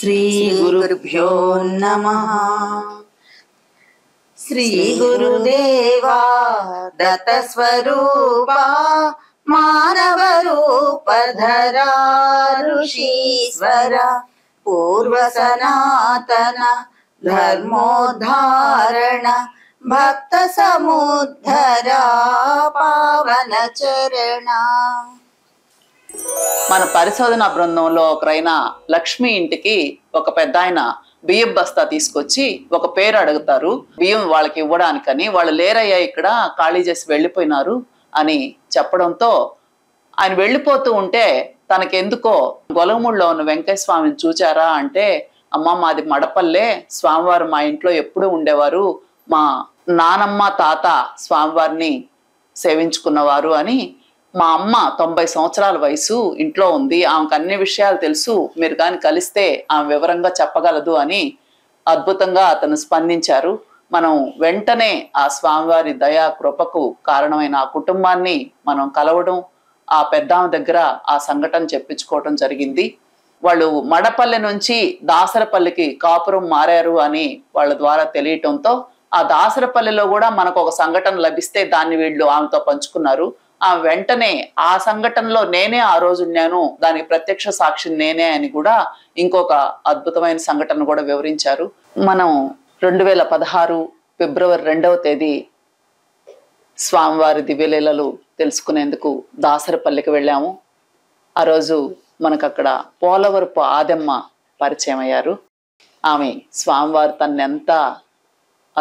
శ్రీ గురుభ్యో నమః. శ్రీ గురుదేవా దత్త స్వరూపా మానవ రూపధరా ఋషీశ్వర పూర్వ సనాతన ధర్మోద్ధారణ భక్త సముద్ధరా పావన చరణ. మన పరిశోధన బృందంలో ఒకరైన లక్ష్మి ఇంటికి ఒక పెద్ద ఆయన బియ్యం బస్తా తీసుకొచ్చి ఒక పేరు అడుగుతారు బియ్యం వాళ్ళకి ఇవ్వడానికని. వాళ్ళు లేరయ్యా, ఇక్కడ ఖాళీ చేసి వెళ్ళిపోయినారు అని చెప్పడంతో ఆయన వెళ్ళిపోతూ ఉంటే తనకెందుకో గొలగముడిలో ఉన్న వెంకయ్య స్వామిని చూచారా అంటే, అమ్మ మాది మడపల్లే, స్వామివారు మా ఇంట్లో ఎప్పుడూ ఉండేవారు, మా నానమ్మ తాత స్వామివారిని సేవించుకున్నవారు అని. మా అమ్మ 90 సంవత్సరాల వయసు, ఇంట్లో ఉంది, ఆమెకు అన్ని విషయాలు తెలుసు, మీరు కానీ కలిస్తే ఆమె వివరంగా చెప్పగలదు అని అద్భుతంగా అతను స్పందించారు. మనం వెంటనే ఆ స్వామివారి దయా కృపకు కారణమైన ఆ కుటుంబాన్ని మనం కలవడం, ఆ పెద్దామె దగ్గర ఆ సంఘటన చెప్పించుకోవడం జరిగింది. వాళ్ళు మడపల్లి నుంచి దాసరపల్లికి కాపురం మారారు అని వాళ్ళ ద్వారా తెలియటంతో ఆ దాసరపల్లిలో కూడా మనకు ఒక సంఘటన లభిస్తే దాన్ని వీళ్ళు ఆమెతో పంచుకున్నారు. ఆ వెంటనే ఆ సంఘటనలో నేనే ఆ రోజు ఉన్నాను, దానికి ప్రత్యక్ష సాక్షి నేనే అని కూడా ఇంకొక అద్భుతమైన సంఘటన కూడా వివరించారు. మనం 2016 ఫిబ్రవరి 2వ తేదీ స్వామివారి దివ్యలీలలు తెలుసుకునేందుకు దాసరపల్లికి వెళ్ళాము. ఆ రోజు మనకు అక్కడ పోలవరపు ఆదెమ్మ పరిచయం అయ్యారు. ఆమె స్వామివారు తన్నెంత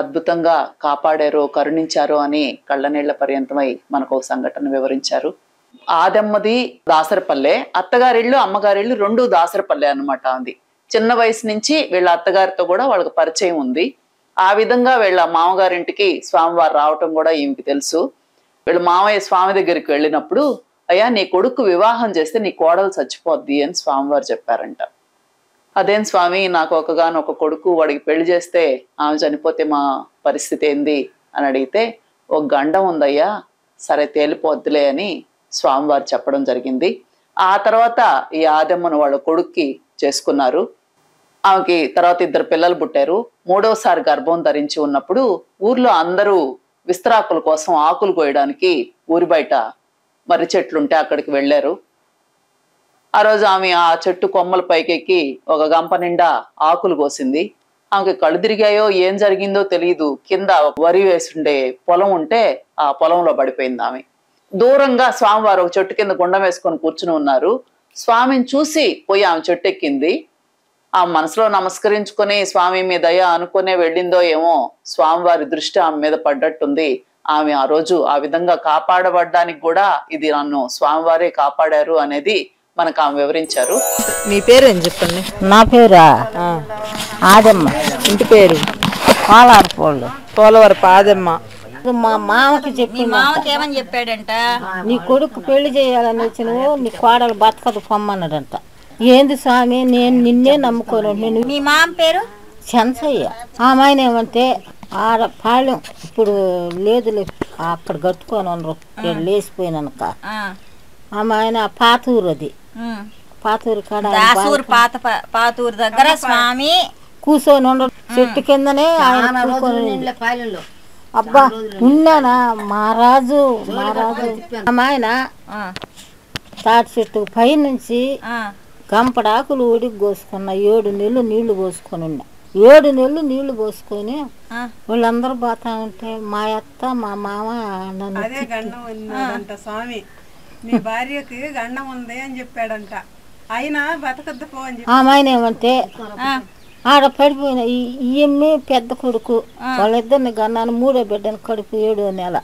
అద్భుతంగా కాపాడారో కరుణించారో అని కళ్ళనీళ్ల పర్యంతమై మనకు ఒక సంఘటన వివరించారు. ఆదమ్మది దాసరపల్లె, అత్తగారిళ్ళు అమ్మగారిళ్ళు రెండు దాసరపల్లె అనమాట. ఉంది చిన్న వయసు నుంచి వీళ్ళ అత్తగారితో కూడా వాళ్ళకి పరిచయం ఉంది. ఆ విధంగా వీళ్ళ మామగారింటికి స్వామివారు రావటం కూడా ఈమెకి తెలుసు. వీళ్ళ మామయ్య స్వామి దగ్గరికి వెళ్ళినప్పుడు, అయ్యా నీ కొడుకు వివాహం చేస్తే నీ కోడలు చచ్చిపోద్ది అని స్వామివారు చెప్పారంట. అదేం స్వామి, నాకు ఒకగానొక కొడుకు, వాడికి పెళ్లి చేస్తే ఆమె చనిపోతే మా పరిస్థితి ఏంది అని అడిగితే, ఒక గండం ఉందయ్యా, సరే తేలిపోద్దులే అని స్వామివారు చెప్పడం జరిగింది. ఆ తర్వాత ఈ ఆదమ్మను వాళ్ళ కొడుక్కి చేసుకున్నారు. ఆమెకి తర్వాత 2 పిల్లలు పుట్టారు. 3వసారి గర్భం ధరించి ఉన్నప్పుడు ఊర్లో అందరూ విస్తరాకుల కోసం ఆకులు కోయడానికి ఊరి బయట మర్రి చెట్లుంటే అక్కడికి వెళ్ళారు. ఆ రోజు ఆమె ఆ చెట్టు కొమ్మల పైకెక్కి ఒక గంప నిండా ఆకులు కోసింది. ఆమెకి కళ్ళు తిరిగాయో ఏం జరిగిందో తెలియదు. కింద వరి వేసుండే పొలం ఉంటే ఆ పొలంలో పడిపోయింది ఆమె. దూరంగా స్వామివారు ఒక చెట్టు కింద గుండం వేసుకొని కూర్చుని ఉన్నారు. స్వామిని చూసి పోయి ఆమె చెట్టు ఎక్కింది. ఆ మనసులో నమస్కరించుకొని స్వామి మీ దయ అనుకునే వెళ్ళిందో ఏమో, స్వామివారి దృష్టి ఆమె మీద పడ్డట్టుంది. ఆమె ఆ రోజు ఆ విధంగా కాపాడబడ్డానికి కూడా ఇది నన్ను స్వామివారే కాపాడారు అనేది మనకు ఆమె వివరించారు. మీ పేరు ఏం చెప్పండి? నా పేరా ఆదమ్మ. ఇంటి పేరు? పోలవరపు ఆదమ్మ. మా మామకి చెప్పి ఏమని చెప్పాడంట, నీ కొడుకు పెళ్లి చేయాలని వచ్చినవు, నీ కోడలు బతకదు పొమ్మన్నాడంట. ఏంది స్వామి, నేను నిన్నే నమ్ముకోను. నేను మీ మామ పేరు చెన్సయ్య. ఆమె ఏమంటే ఆడ పాళెం ఇప్పుడు లేదులే, అక్కడ కట్టుకొని ఉండరు, లేచిపోయినాక. ఆమె ఆయన పాతూరు, అది పాతూరు కాడ పాతూరు దగ్గర స్వామి కూర్చొని ఉండరు, చెట్టు కిందనే ఆయన కూర్చొని. అబ్బా ఉన్నానా మహారాజు ఆమె ఆయన తాటి చెట్టు పై నుంచి గంపడాకులు ఊడికి కోసుకున్నా. 7 నెలలు నీళ్లు పోసుకొని ఉన్నా. 7 నెలలు నీళ్లు పోసుకొని వాళ్ళందరూ పోతా ఉంటే మా అత్త మా మామ అదే గండం ఉన్నాడంట స్వామి, మీ భార్యకి గండం ఉంది అని చెప్పాడంట. అయినా బతకద్దు పో అని చెప్పి ఆమె ఏమంటే ఆడ పడిపోయిన ఈమె పెద్ద కొడుకు, వాళ్ళిద్దరిని గన్నాను, 3వ బిడ్డను కడుపు 7వ నెల.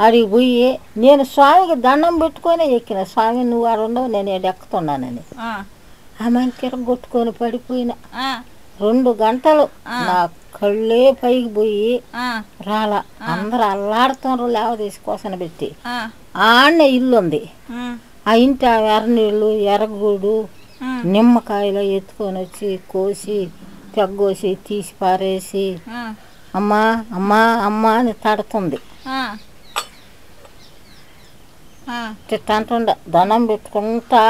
ఆడికి పోయి నేను స్వామికి దండం పెట్టుకొని ఎక్కిన. స్వామి నువ్వు ఆడ ఉండవు, నేను ఏడు ఎక్కుతున్నానని. ఆమెను తిరగొట్టుకొని పడిపోయిన. 2 గంటలు నా కళ్ళే పైకి పోయి రాలా. అందరు అల్లాడుతున్నారు లేవ తీసుకోసన పెట్టి. ఆడనే ఇల్లు ఉంది. ఆ ఇంటి ఎర్రనీళ్ళు, ఎర్రగూడు, నిమ్మకాయలు ఎత్తుకొని వచ్చి కోసి తెగ్గోసి తీసి పారేసి అమ్మా అమ్మా అమ్మా అని తడుతుంది. తిట్టంటుండ దండం పెట్టుకుంటా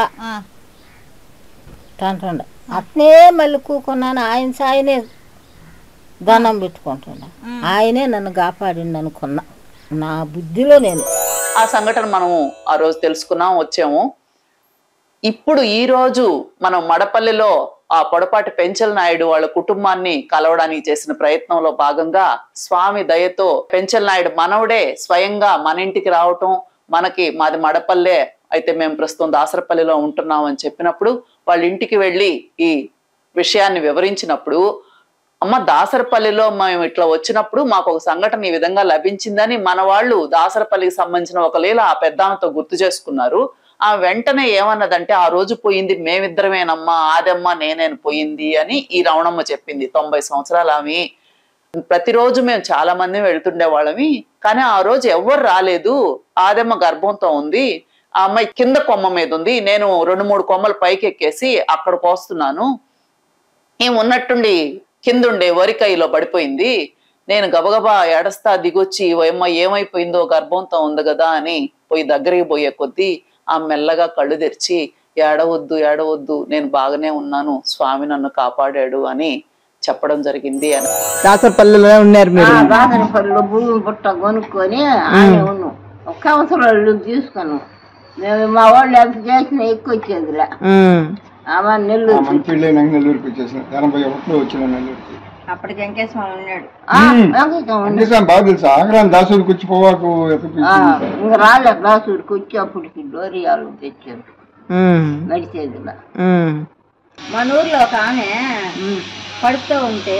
తంటుండ అట్నే మళ్ళీ కూకున్నాను. ఆయన సాయనే దండం పెట్టుకుంటున్నా. ఆయనే నన్ను కాపాడిండు అనుకున్నా నా బుద్ధిలో నేను. ఆ సంఘటన మనము ఆ రోజు తెలుసుకున్నాం, వచ్చాము. ఇప్పుడు ఈ రోజు మనం మడపల్లిలో ఆ పొడపాటి పెంచల నాయుడు వాళ్ళ కుటుంబాన్ని కలవడానికి చేసిన ప్రయత్నంలో భాగంగా స్వామి దయతో పెంచల నాయుడు మనవడే స్వయంగా మన ఇంటికి రావటం, మాది మడపల్లె అయితే మేము ప్రస్తుతం దాసరపల్లిలో ఉంటున్నాం అని చెప్పినప్పుడు వాళ్ళ ఇంటికి వెళ్ళి ఈ విషయాన్ని వివరించినప్పుడు, అమ్మ దాసరపల్లిలో మేము ఇట్లా వచ్చినప్పుడు మాకు ఒక సంఘటన ఈ విధంగా లభించిందని మన వాళ్ళు దాసరపల్లికి సంబంధించిన ఒక లీల ఆ పెద్దామతో గుర్తు చేసుకున్నారు. ఆ వెంటనే ఏమన్నదంటే, ఆ రోజు పోయింది మేమిద్దరమేనమ్మా, ఆదమ్మ నేనేను పోయింది అని ఈ రవణమ్మ చెప్పింది. 90 సంవత్సరాలు ఆమె. ప్రతిరోజు మేము చాలా మంది వెళ్తుండే వాళ్ళమి, కానీ ఆ రోజు ఎవ్వరు రాలేదు. ఆదమ్మ గర్భంతో ఉంది, ఆ అమ్మాయి కింద కొమ్మ మీద ఉంది, నేను 2-3 కొమ్మలు పైకి ఎక్కేసి అక్కడ పోస్తున్నాను, ఏమున్నట్టుండి కిందుండే వరికాయలో పడిపోయింది. నేను గబగబా ఏడస్తా దిగొచ్చి అమ్మ ఏమైపోయిందో గర్భంతో ఉంది కదా అని పోయి దగ్గరికి పోయే కొద్దీ ఆ మెల్లగా కళ్ళు తెరిచి ఏడవద్దు నేను బాగానే ఉన్నాను, స్వామి నన్ను కాపాడాడు అని చెప్పడం జరిగింది అని. దాసరపల్లిలో ఉన్నారు మీరు? దాసరపల్లిలో భూమి పుట్ట కొనుక్కొని ఆయన ఉన్నాం. ఒక సంవత్సరాలు తీసుకున్నాం మేము. మా వాళ్ళు ఎంత చేసినా ఎక్కువ వచ్చేదిలే. నెల్లూరుకి వచ్చేసాను. 81లో వచ్చిన నెల్లూరుకి. అప్పటికి వెంకటేశ్వర ఉన్నాడు. బాగా తెలుసు. ఆగ్రాన్ దాసూరికి వచ్చి పోవాకు ఇంకా రాలే. దాసూరికి వచ్చి అప్పటికి డోరియాలు తెచ్చారు నడిచేదిలా. మన ఊర్లో ఒక ఆమె పడుతూ ఉంటే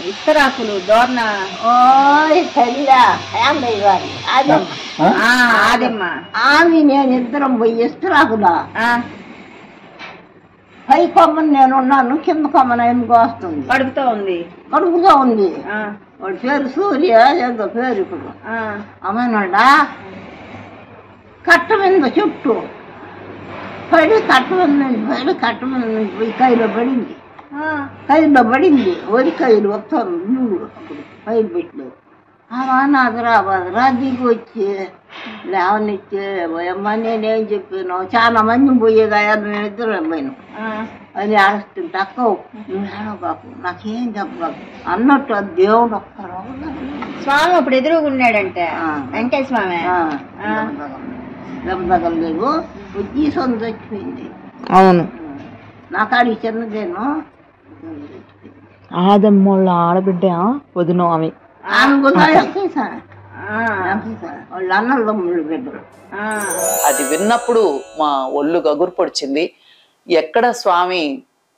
ఇస్తరాకులు దోర్న ఆదమ్మ ఆమె నేను ఇద్దరం పోయి ఇస్తరాకులా పై కొమ్మని నేను ఉన్నాను, కింద కొమ్మని ఏమిగా వస్తుంది. కడుపుతో ఉంది. వాడి పేరు సూర్య ఏదో పేరు. ఇప్పుడు అమ్మాయినాడా కట్ట మీద చుట్టూ పడి కట్ట మీద పోయి కైలో పడింది. వరికాయలు వస్తారు నువ్వు అప్పుడు పైరు పెట్టలేదు. నాదరా దిగి వచ్చి లేవనిచ్చి అమ్మ నేనేం చెప్పాను, చాలా మంది పోయేగా మేము ఇద్దరం పోయినాం అని అరుస్తుంటే, అక్క నువ్వు బాకు నాకేం చెప్పబాకు అన్నట్టు ఆ దేవుడు ఒక్కరు స్వామి అప్పుడు ఎదురుగున్నాడంటే వెంకయ్య స్వామి దెబ్బతగలేదు. వచ్చి సొంత చచ్చిపోయింది. అవును, నా కాడికి చిన్నదేను. ఆదమ్మోళ్ళ ఆడబిడ్డ వదిన ఆమె. వాళ్ళ అన్నలు బిడ్డలు. అది విన్నప్పుడు మా ఒళ్ళు గగురు పొడిచింది. ఎక్కడ స్వామి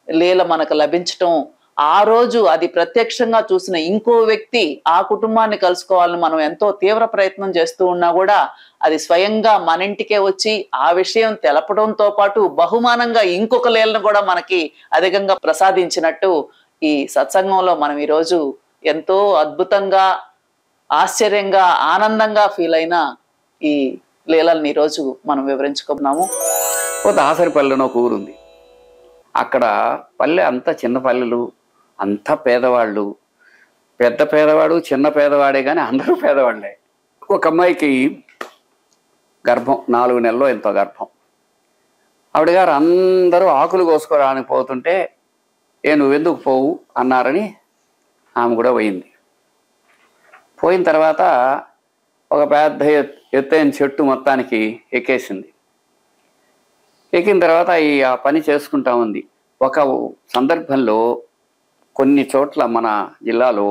లీల మనకు లభించటం, ఆ రోజు అది ప్రత్యక్షంగా చూసిన ఇంకో వ్యక్తి ఆ కుటుంబాన్ని కలుసుకోవాలని మనం ఎంతో తీవ్ర ప్రయత్నం చేస్తూ ఉన్నా కూడా అది స్వయంగా మన ఇంటికే వచ్చి ఆ విషయం తెలపడంతో పాటు బహుమానంగా ఇంకొక లీలను కూడా మనకి అధికంగా ప్రసాదించినట్టు ఈ సత్సంగంలో మనం ఈరోజు ఎంతో అద్భుతంగా, ఆశ్చర్యంగా, ఆనందంగా ఫీల్ అయిన ఈ లీలల్ని ఈరోజు మనం వివరించుకున్నాము. దాసరిపల్లెని ఒక ఊరుంది. అక్కడ పల్లె అంతా చిన్న పల్లెలు, అంతా పేదవాళ్ళు. పెద్ద పేదవాడు చిన్న పేదవాడే కానీ అందరూ పేదవాళ్ళే. ఒక అమ్మాయికి గర్భం 4 నెలల్లో ఎంతో గర్భం. ఆవిడ గారు అందరూ ఆకులు కోసుకోవడానికి పోతుంటే నువ్వెందుకు పోవు అన్నారని ఆమె కూడా పోయింది. పోయిన తర్వాత ఒక పెద్ద ఎత్తైన చెట్టు మొత్తానికి ఎక్కేసింది. ఎక్కిన తర్వాత ఆ పని చేసుకుంటా ఉంది. ఒక సందర్భంలో కొన్ని చోట్ల మన జిల్లాలో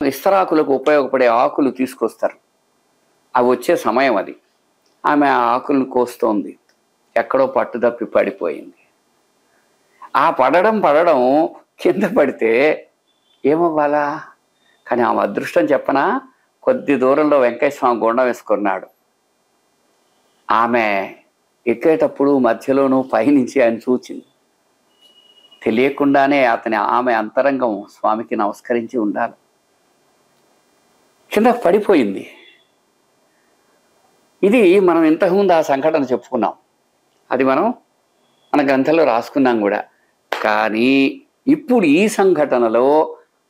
ఇస్తరాకులకు ఉపయోగపడే ఆకులు తీసుకొస్తారు. అవి వచ్చే సమయం అది. ఆమె ఆ ఆకులను కోస్తోంది. ఎక్కడో పట్టు తప్పి పడిపోయింది. ఆ పడడం కింద పడితే ఏమవ్వాలా? కానీ ఆమె అదృష్టం చెప్పనా, కొద్ది దూరంలో వెంకయ్య స్వామి గుండం వేసుకున్నాడు. ఆమె ఎక్కేటప్పుడు మధ్యలోనూ పైనుంచి ఆయన చూచింది. తెలియకుండానే ఆమె అంతరంగం స్వామికి నమస్కరించి ఉండాలి. కింద పడిపోయింది. ఇది మనం ఇంతకుముందు ఆ సంఘటన చెప్పుకున్నాం. అది మన గ్రంథంలో రాసుకున్నాం కూడా. కానీ ఇప్పుడు ఈ సంఘటనలో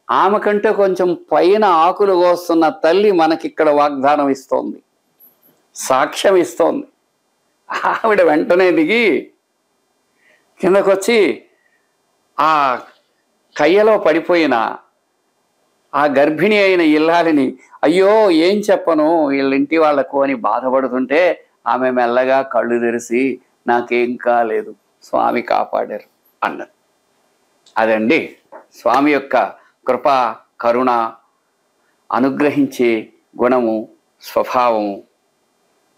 ఆమె కంటే కొంచెం పైన ఆకులు కోస్తున్న తల్లి మనకిక్కడ వాగ్దానం ఇస్తోంది, సాక్ష్యం ఇస్తోంది. ఆవిడ వెంటనే దిగి కిందకొచ్చి ఆ కయ్యలో పడిపోయిన ఆ గర్భిణి అయిన ఇల్లాలిని అయ్యో ఏం చెప్పను వీళ్ళ ఇంటి వాళ్లకు అని బాధపడుతుంటే ఆమె మెల్లగా కళ్ళు తెరిచి నాకేం కాలేదు, స్వామి కాపాడారు అన్నది. అదండి స్వామి యొక్క కృప, కరుణ, అనుగ్రహించే గుణము, స్వభావము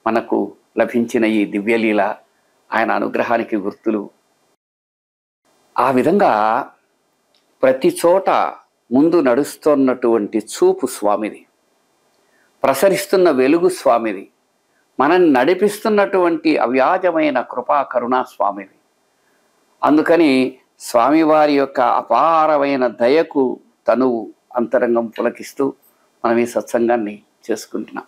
మనకు లభించిన ఈ దివ్యలీల ఆయన అనుగ్రహానికి గుర్తులు. ఆ విధంగా ప్రతి చోట ముందు నడుస్తున్నటువంటి చూపు స్వామిది, ప్రసరిస్తున్న వెలుగు స్వామిది, మనల్ని నడిపిస్తున్నటువంటి అవ్యాజమైన కృపా కరుణా స్వామిది. అందుకని స్వామివారి యొక్క అపారమైన దయకు తనువు అంతరంగం పులకిస్తూ మనం ఈ సత్సంగాన్ని చేసుకుంటున్నాం.